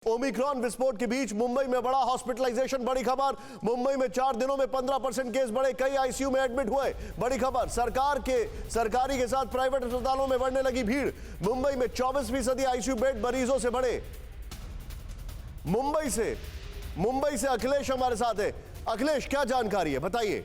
Omicron विस्फोट के बीच मुंबई में बड़ा हॉस्पिटलाइजेशन। बड़ी खबर, मुंबई में 4 दिनों में 15% केस बढ़े, कई आईसीयू में एडमिट हुए। बड़ी खबर, सरकारी के साथ प्राइवेट अस्पतालों में बढ़ने लगी भीड़। मुंबई में 24% आईसीयू बेड मरीजों से बढ़े। मुंबई से अखिलेश हमारे साथ है। अखिलेश, क्या जानकारी है, बताइए।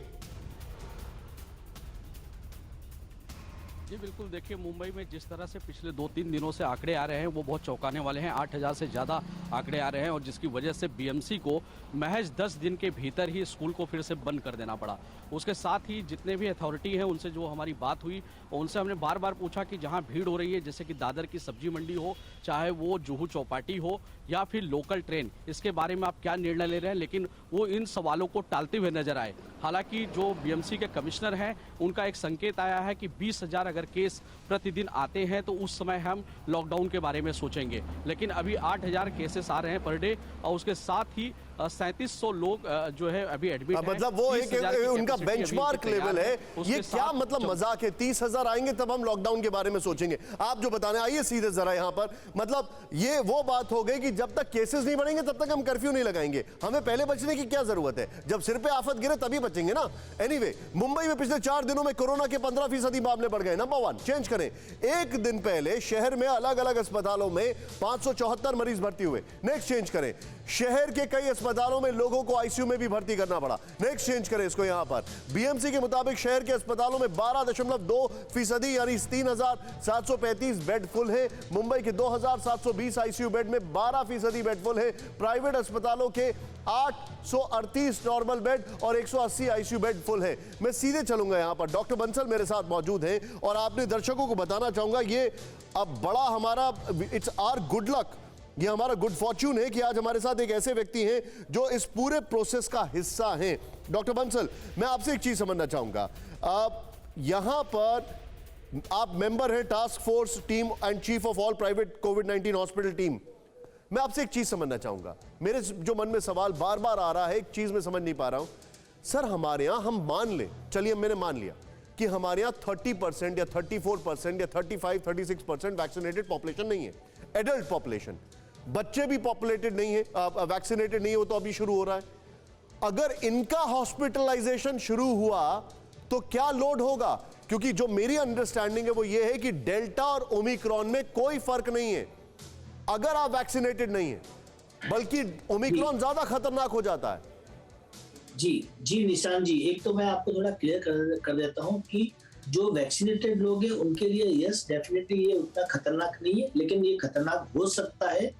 जी बिल्कुल, देखिए मुंबई में जिस तरह से पिछले 2-3 दिनों से आंकड़े आ रहे हैं वो बहुत चौंकाने वाले हैं। 8,000 से ज़्यादा आंकड़े आ रहे हैं और जिसकी वजह से बीएमसी को महज 10 दिन के भीतर ही स्कूल को फिर से बंद कर देना पड़ा। उसके साथ ही जितने भी अथॉरिटी हैं उनसे जो हमारी बात हुई, उनसे हमने बार बार पूछा कि जहाँ भीड़ हो रही है, जैसे कि दादर की सब्जी मंडी हो, चाहे वो जुहू चौपाटी हो या फिर लोकल ट्रेन, इसके बारे में आप क्या निर्णय ले रहे हैं, लेकिन वो इन सवालों को टालते हुए नजर आए। हालांकि जो बीएमसी के कमिश्नर हैं उनका एक संकेत आया है कि 20,000 अगर केस प्रतिदिन आते हैं तो उस समय हम लॉकडाउन के बारे में सोचेंगे, लेकिन अभी 8,000 केसेस आ रहे हैं पर डे और उसके साथ ही 3700 लोग जो है अभी एडमिट हैं। मतलब वो एक उनका बेंचमार्क लेवल है। ये क्या मतलब मजाक है? 30,000 आएंगे तब हम लॉकडाउन के बारे में सोचेंगे। आप जो बताने आइए सीधे जरा यहाँ पर, मतलब ये वो बात हो गई कि जब तक केसेस नहीं बढ़ेंगे तब तक हम कर्फ्यू नहीं लगाएंगे। हमें पहले बचने की क्या जरूरत है? जब सिर पे आफत गिरे तभी बचेंगे ना। एनीवे, मुंबई में पिछले 4 दिनों में कोरोना के 15% मामले बढ़ गए। नंबर 1 चेंज करें। एक दिन पहले शहर में अलग अलग अस्पतालों में 574 मरीज भर्ती हुए। नेक्स्ट चेंज करें। शहर के कई अस्पतालों में लोगों को आईसीयू में भी भर्ती करना पड़ा। नेक्स्ट चेंज करें इसको यहां पर। बीएमसी के मुताबिक शहर के अस्पतालों में 12.2% यानी 3,735 बेड फुल है। मुंबई के 2,720 आईसीयू बेड में 12% बेड फुल है। प्राइवेट अस्पतालों के 838 नॉर्मल बेड और 180 आईसीयू बेड फुल है। मैं सीधे चलूंगा यहां पर, डॉक्टर बंसल मेरे साथ मौजूद हैं और आपने दर्शकों को बताना चाहूंगा, ये अब बड़ा हमारा इट्स आवर गुड लक, ये हमारा गुड फॉर्च्यून है कि आज हमारे साथ एक ऐसे व्यक्ति हैं जो इस पूरे प्रोसेस का हिस्सा हैं। डॉक्टर बंसल, मैं आपसे एक चीज समझना चाहूंगा। यहां पर आप मेंबर हैं task force team and chief of all private covid hospital team. मैं आपसे एक चीज समझना चाहूंगा, मेरे जो मन में सवाल बार बार आ रहा है, एक चीज मैं समझ नहीं पा रहा हूं। सर, हमारे यहां हम मान लें, चलिए मैंने मान लिया कि हमारे यहां 30% या 34% या 35-36% वैक्सीनेटेड पॉपुलेशन नहीं है, एडल्ट पॉपुलेशन। बच्चे भी पॉपुलेटेड नहीं है, वैक्सीनेटेड नहीं हो, तो अभी शुरू हो रहा है। अगर इनका हॉस्पिटलाइजेशन शुरू हुआ तो क्या लोड होगा? क्योंकि जो मेरी अंडरस्टैंडिंग है वो ये है कि डेल्टा और ओमिक्रॉन में कोई फर्क नहीं है अगर आप वैक्सीनेटेड नहीं है, बल्कि ओमिक्रॉन ज्यादा खतरनाक हो जाता है। जी निशान जी, एक तो मैं आपको थोड़ा क्लियर कर देता हूं कि जो वैक्सीनेटेड लोग हैं उनके लिए यस डेफिनेटली ये उतना खतरनाक नहीं है, लेकिन ये खतरनाक हो सकता है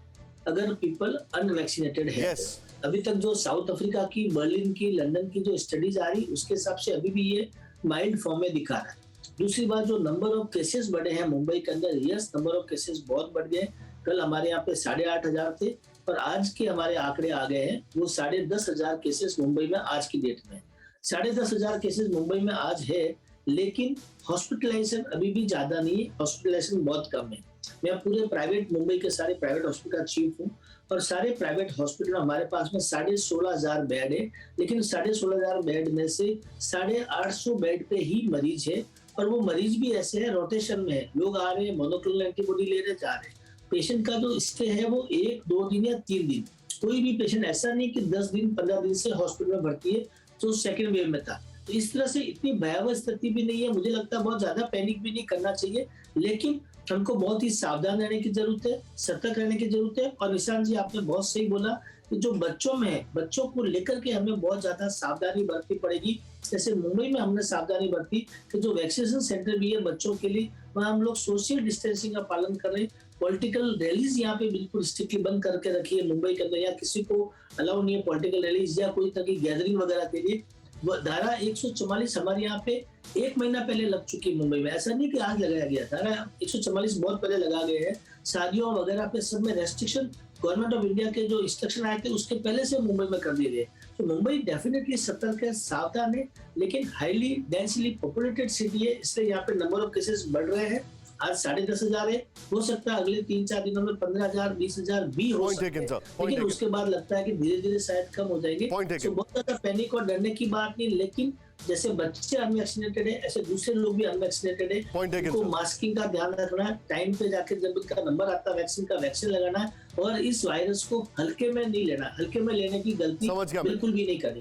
अगर पीपल अनवैक्सीनेटेड है। अभी तक जो साउथ अफ्रीका की, बर्लिन की, लंदन की जो स्टडीज आ रही, उसके हिसाब से अभी भी ये माइल्ड फॉर्म में दिखा रहा है। दूसरी बात, जो नंबर ऑफ केसेस बढ़े हैं मुंबई के अंदर, यस नंबर ऑफ केसेस बहुत बढ़ गए। कल हमारे यहाँ पे 8,500 थे और आज के हमारे आंकड़े आ गए हैं वो 10,500 केसेस मुंबई में आज की डेट में। 10,500 केसेस मुंबई में आज है, लेकिन हॉस्पिटलाइजेशन अभी भी ज्यादा नहीं है, हॉस्पिटलाइजेशन बहुत कम है। मैं पूरे प्राइवेट, मुंबई के सारे प्राइवेट हॉस्पिटल का चीफ हूँ और सारे प्राइवेट हॉस्पिटल हमारे पास में 16,500 बेड है, लेकिन 16,500 बेड में से 850 बेड पे ही मरीज है और वो मरीज भी ऐसे है, रोटेशन में है, लोग आ रहे हैं, मोनोक्लोनल एंटीबॉडी ले रहे, जा रहे हैं। पेशेंट का जो स्टे है वो 1-2 दिन या 3 दिन। कोई भी पेशेंट ऐसा नहीं कि 10 दिन 15 दिन से हॉस्पिटल में भर्ती है, तो सेकेंड वेव में था। तो इस तरह से इतनी भयावह स्थिति भी नहीं है। मुझे लगता है बहुत ज्यादा पैनिक भी नहीं करना चाहिए, लेकिन हमको बहुत ही सावधान रहने की जरूरत है, सतर्क रहने की जरूरत है। और निशान जी, आपने बहुत सही बोला कि जो बच्चों में है, बच्चों को लेकर के हमें बहुत ज्यादा सावधानी बरतनी पड़ेगी। जैसे मुंबई में हमने सावधानी बरती कि जो वैक्सीनेशन सेंटर भी है बच्चों के लिए, वहाँ हम लोग सोशल डिस्टेंसिंग का पालन कर रहे हैं। पॉलिटिकल रैलीज यहाँ पे बिल्कुल स्ट्रिक्टली बंद करके रखी है मुंबई के अंदर, या किसी को अलाउ नहीं है पॉलिटिकल रैलीज या कोई तरह की गैदरिंग वगैरह के लिए। धारा 144 हमारे यहाँ पे 1 महीना पहले लग चुकी है मुंबई में, ऐसा नहीं कि आज लगाया गया। धारा 144 बहुत पहले लगा गए हैं। शादियों वगैरह पे सब में रेस्ट्रिक्शन गवर्नमेंट ऑफ इंडिया के जो इंस्ट्रक्शन आए थे उसके पहले से मुंबई में कर दिए गए। तो मुंबई डेफिनेटली सतर्क है, सावधान है, लेकिन हाईली डेंसली पॉपुलेटेड सिटी है, इसलिए यहाँ पे नंबर ऑफ केसेस बढ़ रहे हैं। आज 10,500 है, हो सकता है अगले 3-4 दिनों में 15,000, 20,000 भी हो सकते हैं, लेकिन उसके बाद लगता है कि धीरे धीरे शायद कम हो जाएंगे। तो बहुत ज्यादा पैनिक और डरने की बात नहीं, लेकिन जैसे बच्चे अनवैक्सीनेटेड है, ऐसे दूसरे लोग भी अनवैक्सीनेटेड है। Point taken, उनको sir. मास्किंग का ध्यान रखना, टाइम पे जाके जब उनका नंबर आता है वैक्सीन का, वैक्सीन लगाना है, और इस वायरस को हल्के में नहीं लेना। हल्के में लेने की गलती समझ गया मैं। बिल्कुल भी नहीं करनी।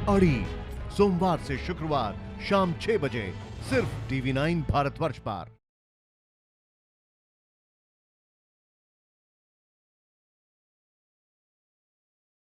अड़ी सोमवार से शुक्रवार शाम 6 बजे सिर्फ TV9 भारतवर्ष पर।